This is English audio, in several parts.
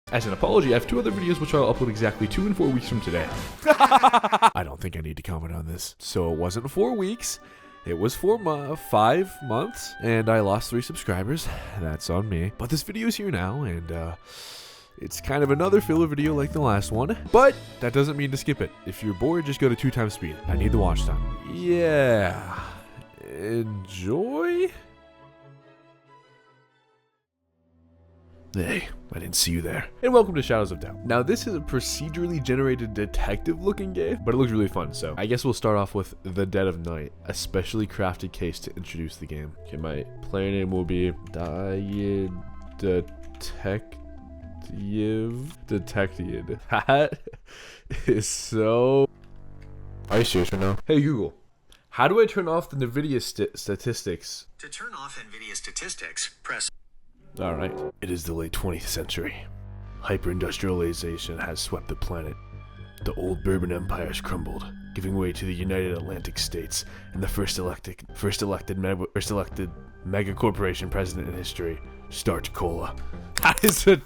As an apology, I have 2 other videos which I'll upload exactly 2 and 4 weeks from today. I don't think I need to comment on this. So it wasn't 4 weeks. It was 5 months, and I lost 3 subscribers. That's on me. But this video is here now, and it's kind of another filler video like the last one. But that doesn't mean to skip it. If you're bored, just go to 2 times speed. I need the watch time. Yeah. Enjoy? Hey, I didn't see you there. And welcome to Shadows of Doubt. Now, this is a procedurally generated detective-looking game, but it looks really fun, so I guess we'll start off with The Dead of Night, a specially crafted case to introduce the game. Okay, my player name will be Dyid Detective. That is so... Are you serious right now? Hey, Google. How do I turn off the NVIDIA statistics? To turn off NVIDIA statistics, press... Alright. It is the late 20th century. Hyper-industrialization has swept the planet. The old Bourbon Empire has crumbled, giving way to the United Atlantic States and the first elected mega corporation president in history, Starch Cola. That is a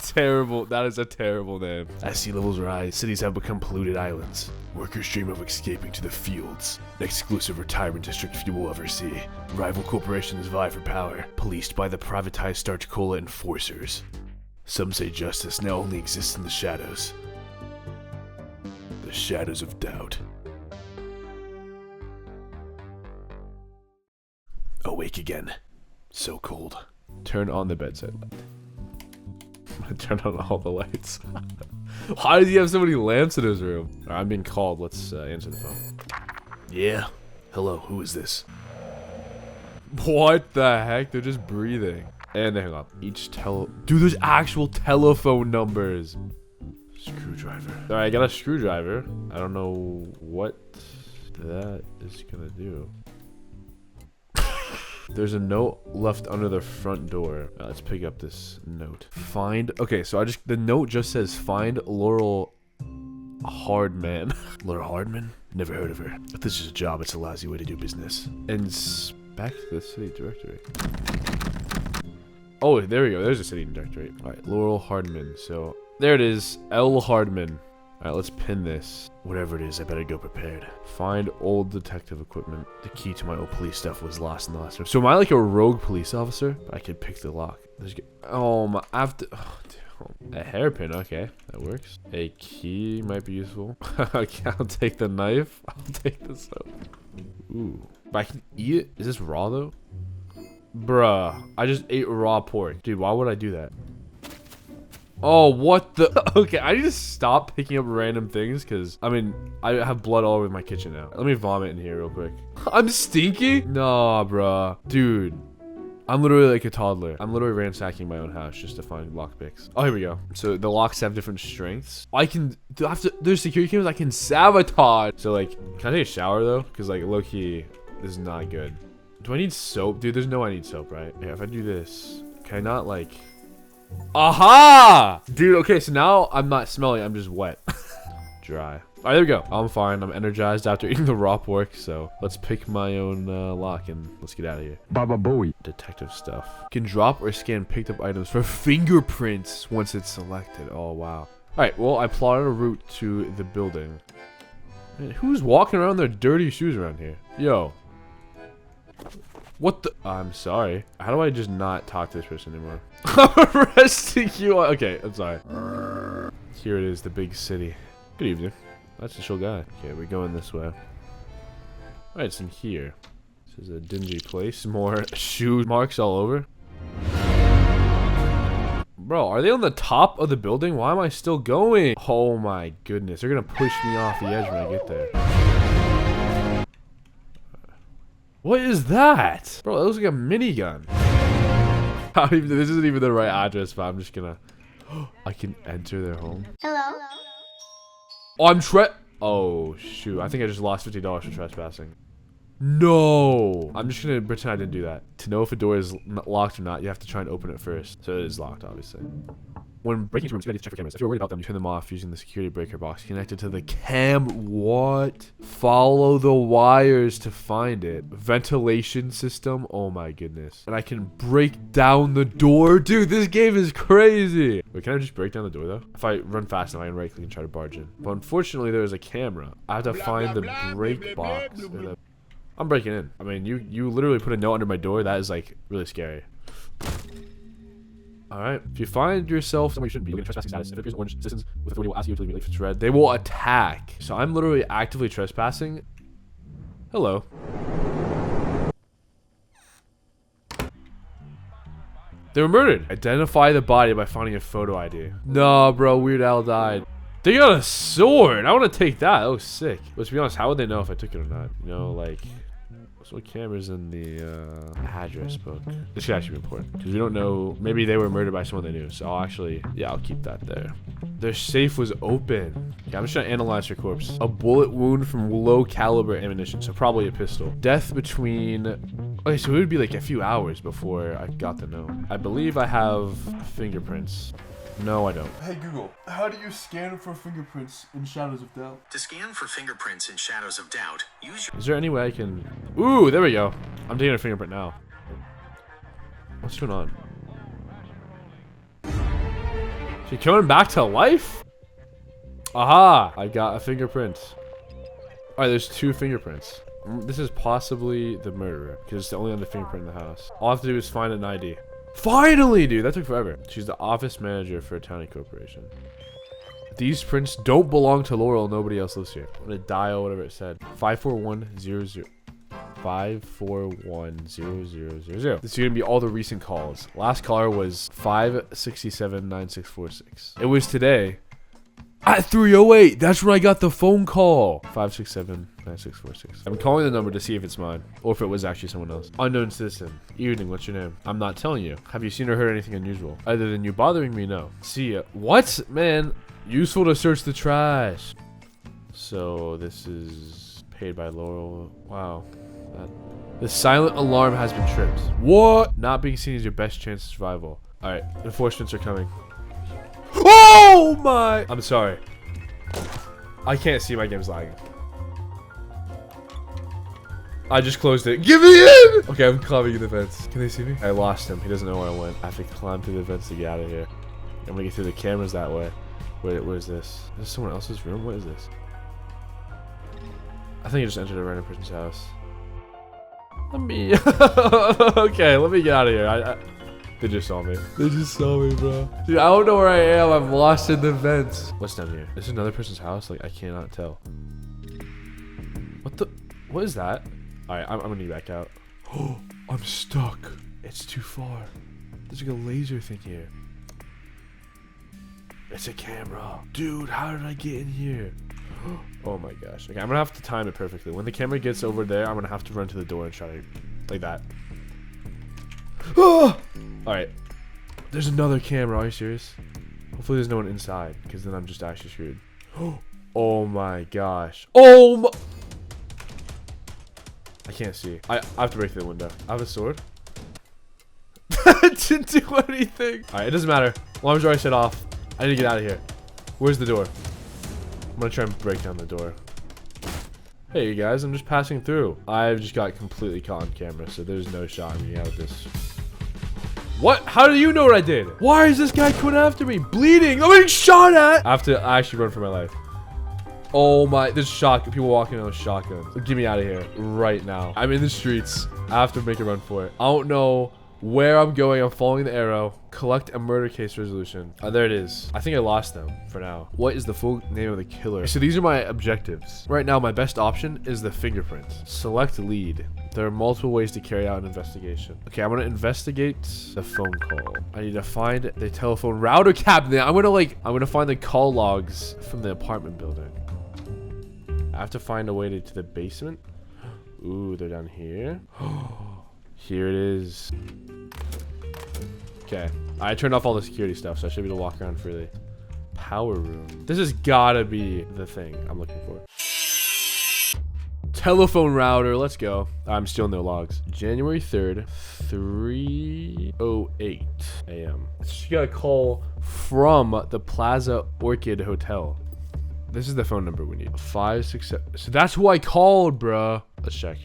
terrible name. As sea levels rise, cities have become polluted islands. Workers dream of escaping to the fields, an exclusive retirement district few will ever see. Rival corporations vie for power, policed by the privatized Starch Cola enforcers. Some say justice now only exists in the shadows. The shadows of doubt. Awake again. So cold. Turn on the bedside light. I'm gonna turn on all the lights. Why does he have so many lamps in his room? Alright, I'm being called. Let's answer the phone. Yeah? Hello, who is this? What the heck? They're just breathing. And they hang up. Dude, there's actual telephone numbers. Screwdriver. Alright, I got a screwdriver. I don't know what that is gonna do. There's a note left under the front door. Let's pick up this note. Okay, so the note just says find Laurel Hardman. Laurel Hardman? Never heard of her. If this is a job, it's a lousy way to do business. Inspect the city directory. Oh, there we go. There's a city directory. All right, Laurel Hardman. So there it is, L. Hardman. All right, let's pin this. Whatever it is, I better go prepared. Find old detective equipment. The key to my old police stuff was lost in the last room. So am I like a rogue police officer? I could pick the lock. I have to... Oh, dude. A hairpin, okay. That works. A key might be useful. Okay, I'll take the knife. I'll take the soap. Ooh. But I can eat it? Is this raw, though? Bruh. I just ate raw pork. Dude, why would I do that? Oh, what the? Okay, I need to stop picking up random things because, I mean, I have blood all over my kitchen now. Let me vomit in here real quick. I'm stinky? Nah, bruh. Dude, I'm literally like a toddler. I'm literally ransacking my own house just to find lockpicks. Oh, here we go. So the locks have different strengths. There's security cameras I can sabotage. So like, can I take a shower though? Because like low-key, this is not good. Do I need soap? Dude, there's no I need soap, right? Yeah, if I do this, can I not like... Aha! Dude, okay, so now I'm not smelly, I'm just wet. Dry. Alright, there we go. I'm fine. I'm energized after eating the raw pork, so let's pick my own lock and let's get out of here. Baba Booey. Detective stuff. Can drop or scan picked up items for fingerprints once it's selected. Oh, wow. Alright, well, I plotted a route to the building. Man, who's walking around their dirty shoes around here? Yo. What the? I'm sorry. How do I just not talk to this person anymore? I'm arresting you. Okay, I'm sorry. Here it is, the big city. Good evening. That's a chill guy. Okay, we're going this way. Alright, it's in here. This is a dingy place. More shoe marks all over. Bro, are they on the top of the building? Why am I still going? Oh my goodness. They're gonna push me off the edge when I get there. What is that? Bro, that looks like a minigun. This isn't even the right address, but I'm just gonna... I can enter their home. Hello? Oh, oh, shoot. I think I just lost $50 for trespassing. No! I'm just gonna pretend I didn't do that. To know if a door is locked or not, you have to try and open it first. So it is locked, obviously. When breaking into rooms, you gotta check for cameras. If you're worried about them, you turn them off using the security breaker box connected to the cam. What? Follow the wires to find it. Ventilation system. Oh my goodness. And I can break down the door. Dude, this game is crazy. Wait, can I just break down the door though? If I run fast enough, I can right click and try to barge in. But unfortunately, there's a camera. I have to find the break box. I'm breaking in. I mean, you literally put a note under my door. That is like really scary. Alright, if you find yourself somewhere you shouldn't be, look at trespassing status. If it appears orange, citizens with authority will ask you to leave if it's red. They will attack. So I'm literally actively trespassing. Hello. They were murdered. Identify the body by finding a photo ID. No, bro, Weird Al died. They got a sword. I want to take that. That was sick. But to be honest, how would they know if I took it or not? You know, like... what cameras in the address book? This should actually be important because we don't know. Maybe they were murdered by someone they knew. So I'll keep that there. Their safe was open. Yeah, I'm just trying to analyze her corpse. A bullet wound from low caliber ammunition, so probably a pistol. Death between. Okay, so it would be like a few hours before I got the note. I believe I have fingerprints. No, I don't. Hey Google, how do you scan for fingerprints in Shadows of Doubt? To scan for fingerprints in Shadows of Doubt, use your... Is there any way I can... Ooh, there we go. I'm taking a fingerprint now. What's going on? She coming back to life? Aha! I got a fingerprint. Alright, there's 2 fingerprints. This is possibly the murderer, because it's the only other fingerprint in the house. All I have to do is find an ID. Finally, dude, that took forever. She's the office manager for a tiny corporation. These prints don't belong to Laurel. Nobody else lives here. I'm gonna dial whatever it said. 54100. 5410000. This is gonna be all the recent calls. Last caller was 5679646. It was today at 3:08. That's when I got the phone call. 5679646. I'm calling the number to see if it's mine or if it was actually someone else. Unknown citizen. Evening. What's your name? I'm not telling you. Have you seen or heard anything unusual other than you bothering me? No. See ya. What, man? Useful to search the trash. So this is paid by Laurel. Wow. The silent alarm has been tripped. What? Not being seen is your best chance of survival. All right. Enforcements are coming. Oh my! I'm sorry. I can't see, my game's lagging. I just closed it. Give me in! Okay, I'm climbing the vents. Can they see me? I lost him. He doesn't know where I went. I have to climb through the vents to get out of here. I'm gonna get through the cameras that way. Wait, what is this? Is this someone else's room? What is this? I think I just entered a random person's house. Let me... Okay, let me get out of here. They just saw me. They just saw me, bro. Dude, I don't know where I am. I'm lost in the vents. What's down here? Is this another person's house? Like, I cannot tell. What the? What is that? Alright, I'm gonna get back out. Oh, I'm stuck. It's too far. There's like a laser thing here. It's a camera. Dude, how did I get in here? Oh my gosh. Okay, I'm gonna have to time it perfectly. When the camera gets over there, I'm gonna have to run to the door and try to... like that. Alright. There's another camera. Are you serious? Hopefully there's no one inside, because then I'm just actually screwed. Oh my gosh. Oh my... I can't see. I have to break through the window. I have a sword. It didn't do anything. Alright, it doesn't matter. Alarms are already set off. I need to get out of here. Where's the door? I'm gonna try and break down the door. Hey you guys, I'm just passing through. I've just got completely caught on camera, so there's no shot of me out of this. What? How do you know what I did? Why is this guy coming after me? Bleeding! I'm being shot at! I have to actually run for my life. Oh my, there's people walking around with shotguns. Get me out of here right now. I'm in the streets. I have to make a run for it. I don't know where I'm going. I'm following the arrow. Collect a murder case resolution. Oh, there it is. I think I lost them for now. What is the full name of the killer? So these are my objectives. Right now, my best option is the fingerprint. Select lead. There are multiple ways to carry out an investigation. Okay, I'm gonna investigate the phone call. I need to find the telephone router cabinet. I'm gonna find the call logs from the apartment building. I have to find a way to the basement. Ooh, they're down here. Here it is. Okay. I turned off all the security stuff, so I should be able to walk around freely. Power room. This has gotta be the thing I'm looking for. Telephone router. Let's go. I'm still in their logs. January 3rd, 3:08 a.m. She got a call from the Plaza Orchid Hotel. This is the phone number we need. 567. So that's who I called, bruh. Let's check.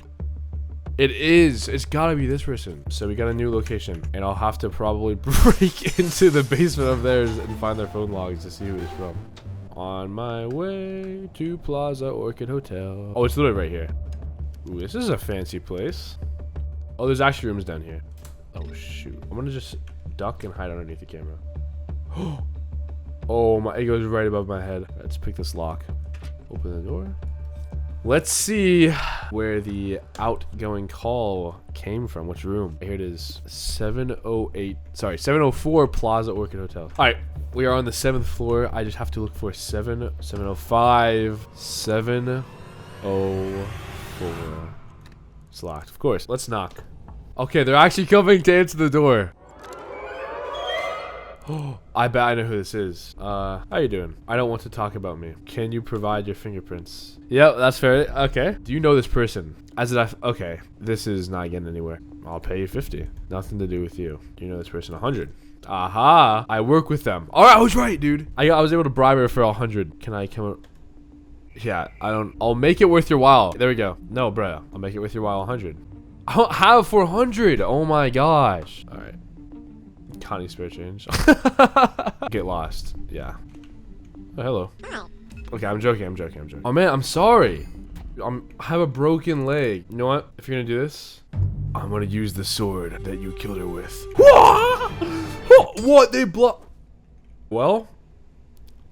It is. It's gotta be this person. So we got a new location, and I'll have to probably break into the basement of theirs and find their phone logs to see who it's from. On my way to Plaza Orchid Hotel. Oh, it's literally right here. Ooh, this is a fancy place. Oh, there's actually rooms down here. Oh, shoot. I'm gonna just duck and hide underneath the camera. Oh, my, it goes right above my head. Let's pick this lock. Open the door. Let's see where the outgoing call came from. Which room? Here it is. 704 Plaza Orchid Hotel. All right, we are on the 7th floor. I just have to look for 705. 704. It's locked, of course. Let's knock. Okay, they're actually coming to answer the door. I bet I know who this is. How you doing? I don't want to talk about me. Can you provide your fingerprints? Yep, that's fair. Okay. Do you know this person? Okay, this is not getting anywhere. I'll pay you 50. Nothing to do with you. Do you know this person? 100. Aha! I work with them. All right, I was right, dude. I was able to bribe her for 100. Can I come up? Yeah, I'll make it worth your while. There we go. No, bro. I'll make it worth your while 100. I don't have 400. Oh my gosh. All right. Connie spare change. Get lost. Yeah. Oh, hello. Okay, I'm joking. Oh man, I'm sorry. I have a broken leg. You know what? If you're gonna do this, I'm gonna use the sword that you killed her with. What? They block. Well,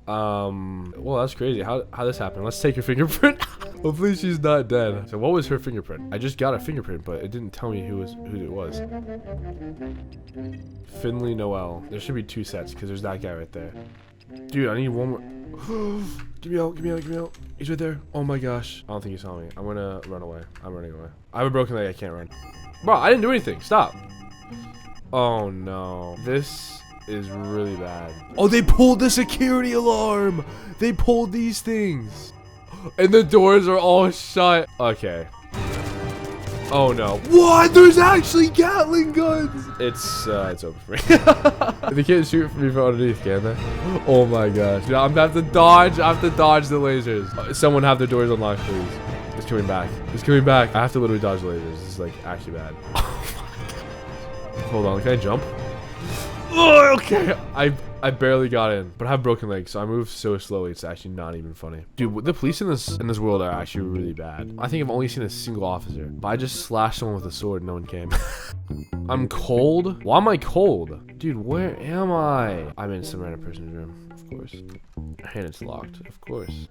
that's crazy. How this happened? Let's take your fingerprint. Hopefully she's not dead. So what was her fingerprint? I just got a fingerprint, but it didn't tell me who it was. Finley Noel. There should be 2 sets because there's that guy right there. Dude, I need one more. Get me out. He's right there. Oh my gosh. I don't think he saw me. I'm gonna run away. I'm running away. I have a broken leg. I can't run. Bro, I didn't do anything. Stop. Oh no. This is really bad. Oh, they pulled the security alarm. They pulled these things. And the doors are all shut. Okay. Oh no. What? There's actually Gatling guns. It's over for me. They can't shoot me from underneath, can they? Oh my gosh. Dude, I'm gonna have to dodge. I have to dodge the lasers. Someone have their doors unlocked, please. It's coming back. I have to literally dodge the lasers. This is like actually bad. Hold on. Can I jump? Oh, okay. I barely got in, but I have broken legs, so I move so slowly. It's actually not even funny. Dude, the police in this world are actually really bad. I think I've only seen a single officer, but I just slashed someone with a sword and no one came. I'm cold. Why am I cold? Dude, where am I? I'm in some random person's room, of course. And it's locked, of course.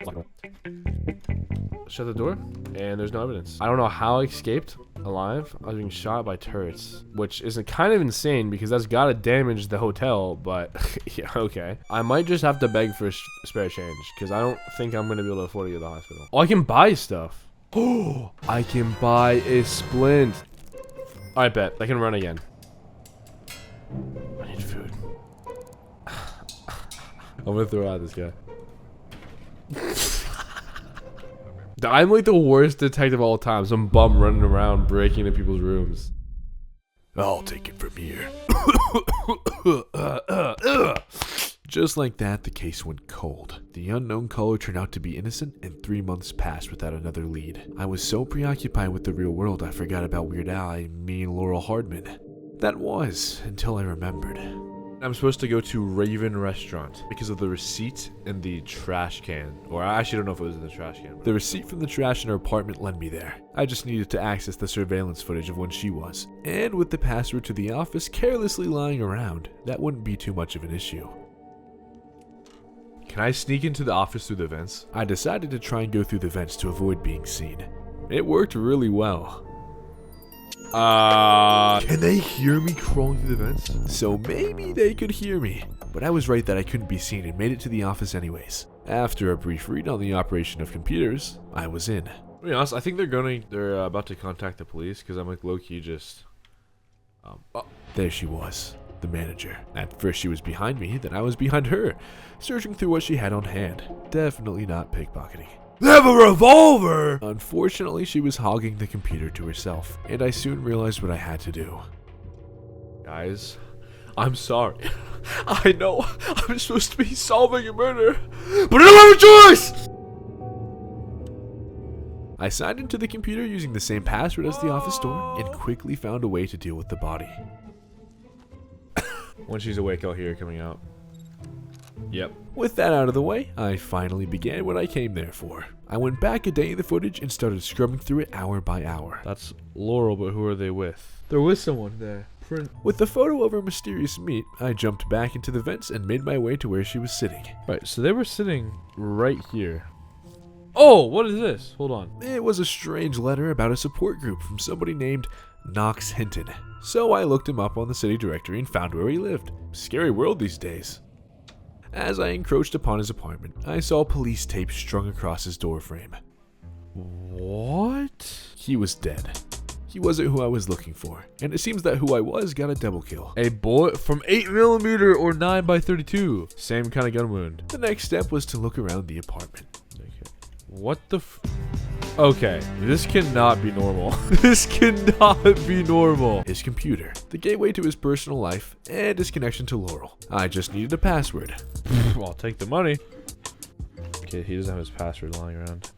Shut the door, and there's no evidence. I don't know how I escaped alive. I was being shot by turrets, which is kind of insane because that's gotta damage the hotel, but yeah, okay. I might just have to beg for spare change because I don't think I'm gonna be able to afford to go to the hospital. Oh, I can buy stuff. Oh, I can buy a splint. I bet I can run again. I need food. I'm gonna throw out this guy. I'm like the worst detective of all time. Some bum running around breaking into people's rooms. I'll take it from here. Just like that, the case went cold. The unknown caller turned out to be innocent, and 3 months passed without another lead. I was so preoccupied with the real world, I forgot about Weird Al, me and Laurel Hardman. That was until I remembered. I'm supposed to go to Raven Restaurant because of the receipt in the trash can. Or I actually don't know if it was in the trash can. The receipt from the trash in her apartment led me there. I just needed to access the surveillance footage of when she was. And with the password to the office carelessly lying around, that wouldn't be too much of an issue. Can I sneak into the office through the vents? I decided to try and go through the vents to avoid being seen. It worked really well. Can they hear me crawling through the vents? So maybe they could hear me. But I was right that I couldn't be seen and made it to the office anyways. After a brief read on the operation of computers, I was in. To be honest, I think they're about to contact the police because I'm like low-key just... There she was, the manager. At first she was behind me, then I was behind her, searching through what she had on hand. Definitely not pickpocketing. They have a revolver! Unfortunately, she was hogging the computer to herself, and I soon realized what I had to do. Guys, I'm sorry. I know I'm supposed to be solving a murder, but I don't have a choice! I signed into the computer using the same password as the office door and quickly found a way to deal with the body. When she's awake, I'll hear her coming out. Yep. With that out of the way, I finally began what I came there for. I went back a day in the footage and started scrubbing through it hour by hour. That's Laurel, but who are they with? They're with someone there. With the photo of her mysterious meat, I jumped back into the vents and made my way to where she was sitting. Right, so they were sitting right here. Oh, what is this? Hold on. It was a strange letter about a support group from somebody named Knox Hinton. So I looked him up on the city directory and found where he lived. Scary world these days. As I encroached upon his apartment, I saw police tape strung across his doorframe. What? He was dead. He wasn't who I was looking for, and it seems that who I was got a double kill. A bullet from 8mm or 9x32. Same kind of gun wound. The next step was to look around the apartment. Okay. What the Okay, this cannot be normal. This cannot be normal. His computer, the gateway to his personal life, and his connection to Laurel. I just needed a password. I'll take the money. Okay, he doesn't have his password lying around.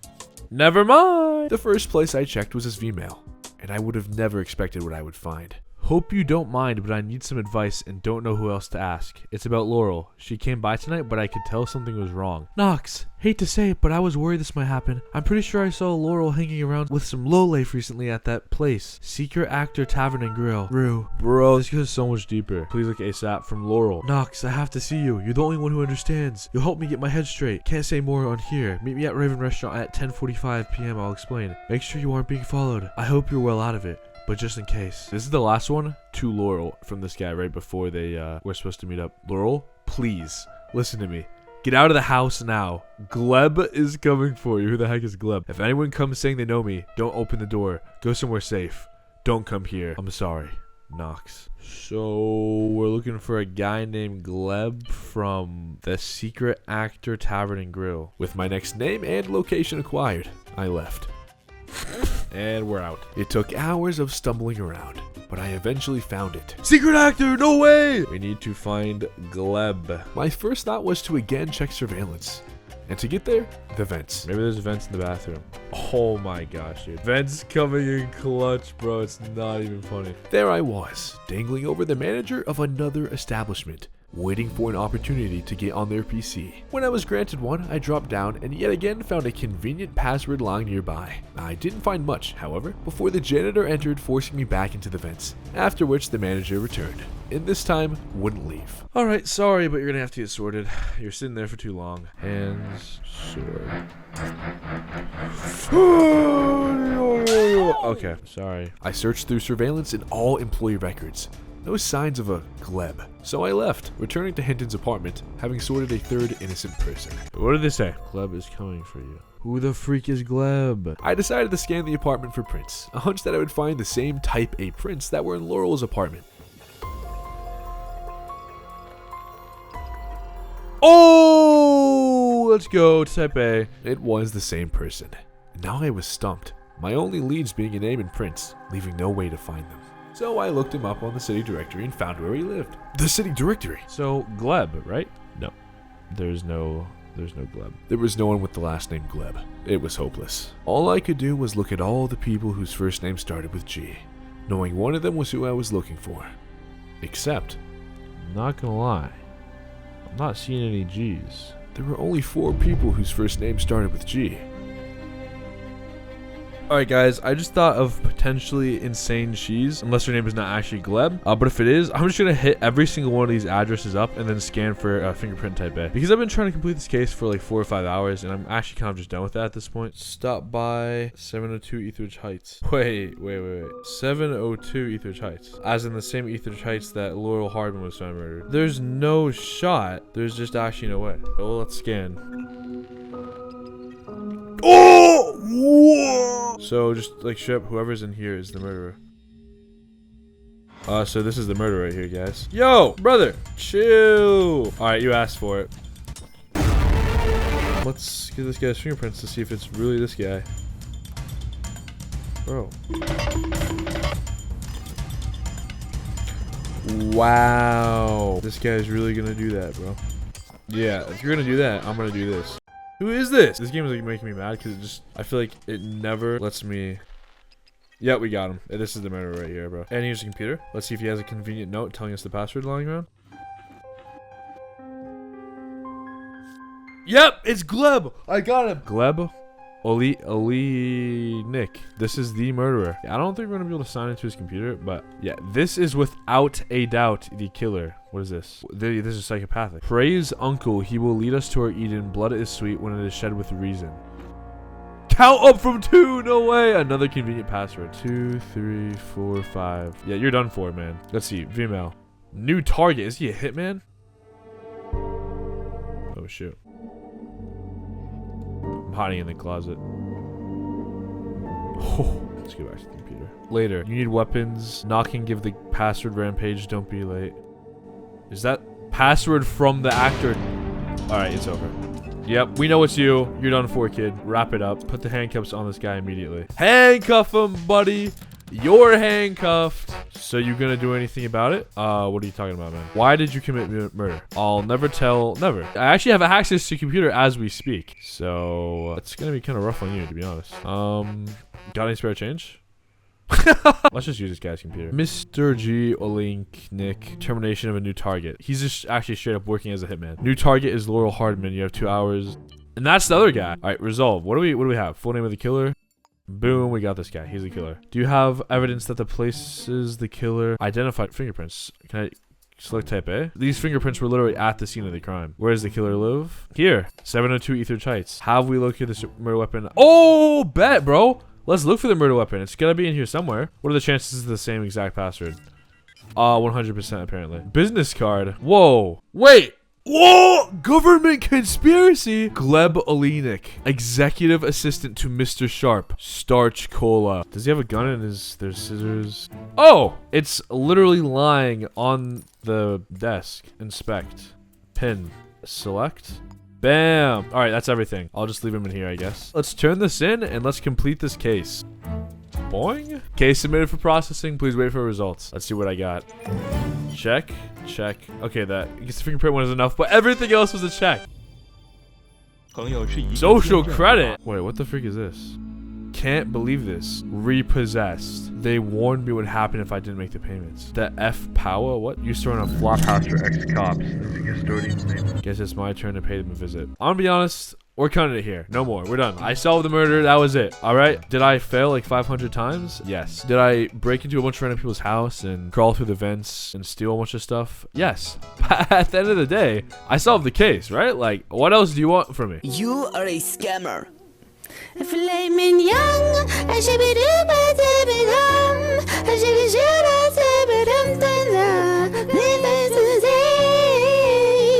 Never mind. The first place I checked was his Vmail, and I would have never expected what I would find. Hope you don't mind, but I need some advice and don't know who else to ask. It's about Laurel. She came by tonight, but I could tell something was wrong. Knox, hate to say it, but I was worried this might happen. I'm pretty sure I saw Laurel hanging around with some lowlife recently at that place. Secret Actor Tavern and Grill. Rue. Bro, this goes so much deeper. Please look ASAP from Laurel. Knox, I have to see you. You're the only one who understands. You'll help me get my head straight. Can't say more on here. Meet me at Raven Restaurant at 10:45 p.m. I'll explain. Make sure you aren't being followed. I hope you're well out of it. But just in case. This is the last one to Laurel from this guy right before they were supposed to meet up. Laurel, please, listen to me. Get out of the house now. Gleb is coming for you. Who the heck is Gleb? If anyone comes saying they know me, don't open the door. Go somewhere safe. Don't come here. I'm sorry. Knox. So, we're looking for a guy named Gleb from the Secret Actor Tavern and Grill. With my next name and location acquired, I left. And we're out. It took hours of stumbling around, but I eventually found it. Secret actor, no way! We need to find Gleb. My first thought was to again check surveillance. And to get there, the vents. Maybe there's vents in the bathroom. Oh my gosh, dude. Vents coming in clutch, bro. It's not even funny. There I was, dangling over the manager of another establishment, waiting for an opportunity to get on their PC. When I was granted one, I dropped down and yet again found a convenient password lying nearby. I didn't find much, however, before the janitor entered, forcing me back into the vents, after which the manager returned, and this time wouldn't leave. Alright, sorry, but you're gonna have to get sorted. You're sitting there for too long. Hands, sword. Okay, sorry. I searched through surveillance and all employee records. No signs of a Gleb. So I left, returning to Hinton's apartment, having sorted a third innocent person. What did they say? Gleb is coming for you. Who the freak is Gleb? I decided to scan the apartment for prints, a hunch that I would find the same type A prints that were in Laurel's apartment. Oh, let's go, type A. It was the same person. Now I was stumped, my only leads being a name and prints, leaving no way to find them. So I looked him up on the city directory and found where he lived. The city directory? So, Gleb, right? No. There's no Gleb. There was no one with the last name Gleb. It was hopeless. All I could do was look at all the people whose first name started with G, knowing one of them was who I was looking for. Except, not gonna lie, I'm not seeing any G's. There were only 4 people whose first name started with G. Alright guys, I just thought of potentially insane cheese, unless her name is not actually Gleb. But if it is, I'm just going to hit every single one of these addresses up and then scan for fingerprint type A. Because I've been trying to complete this case for like 4 or 5 hours, and I'm actually kind of just done with that at this point. Stop by 702 Etheridge Heights. Wait. 702 Etheridge Heights. As in the same Etheridge Heights that Laurel Hardman was found murdered. There's no shot. There's just actually no way. Well, let's scan. Oh! Whoa! So just like straight up, whoever's in here is the murderer. So this is the murderer right here, guys. Yo, brother, chill. All right, you asked for it. Let's get this guy's fingerprints to see if it's really this guy. Bro. Wow. This guy's really gonna do that, bro. Yeah, if you're gonna do that, I'm gonna do this. Who is this? This game is like making me mad because it just, I feel like it never lets me. Yeah, we got him. This is the murderer right here, bro. And here's the computer. Let's see if he has a convenient note telling us the password lying around. Yep, it's Gleb. I got him. Gleb Oli Nick. This is the murderer. I don't think we're gonna be able to sign into his computer, but yeah, this is without a doubt the killer. What is this? This is psychopathic. Praise Uncle. He will lead us to our Eden. Blood is sweet when it is shed with reason. Count up from 2. No way. Another convenient password. 2, 3, 4, 5. Yeah, you're done for, man. Let's see. Vmail. New target. Is he a hitman? Oh shoot. I'm hiding in the closet. Oh, let's go back to the computer. Later. You need weapons. Knocking. Give the password. Rampage. Don't be late. Is that password from the actor? Alright, it's over. Yep, we know it's you. You're done for, kid. Wrap it up. Put the handcuffs on this guy immediately. Handcuff him, buddy. You're handcuffed. So you gonna do anything about it? What are you talking about, man? Why did you commit murder? I'll never tell. Never. I actually have access to computer as we speak. So it's gonna be kind of rough on you, to be honest. Got any spare change? Let's just use this guy's computer. Mr. G. Olink Nick. Termination of a new target. He's just actually straight up working as a hitman. New target is Laurel Hardman. You have 2 hours. And that's the other guy. Alright, resolve. What do we have? Full name of the killer? Boom, we got this guy. He's the killer. Do you have evidence that the places the killer identified fingerprints? Can I select type A? These fingerprints were literally at the scene of the crime. Where does the killer live? Here. 702 Etheridge Heights. Have we located this murder weapon? Oh, bet, bro. Let's look for the murder weapon. It's gotta be in here somewhere. What are the chances of the same exact password? 100% apparently. Business card. Whoa. Wait. Whoa! Government conspiracy. Gleb Olinik. Executive assistant to Mr. Sharp. Starch Cola. Does he have a gun in his... There's scissors. Oh! It's literally lying on the desk. Inspect. Pin. Select. Bam! Alright, that's everything. I'll just leave him in here, I guess. Let's turn this in and let's complete this case. Boing. Case submitted for processing. Please wait for results. Let's see what I got. Check. Check. Okay, that... I guess the fingerprint one is enough, but everything else was a check. Social credit? Wait, what the freak is this? Can't believe this. Repossessed. They warned me what happened if I didn't make the payments. The F Power? What? Used to run a flop house for ex-cops. Guess it's my turn to pay them a visit. I'm gonna be honest, we're cutting it here. No more. We're done. I solved the murder. That was it. Alright? Did I fail like 500 times? Yes. Did I break into a bunch of random people's house and crawl through the vents and steal a bunch of stuff? Yes. But at the end of the day, I solved the case, right? Like, what else do you want from me? You are a scammer. Filet mignon,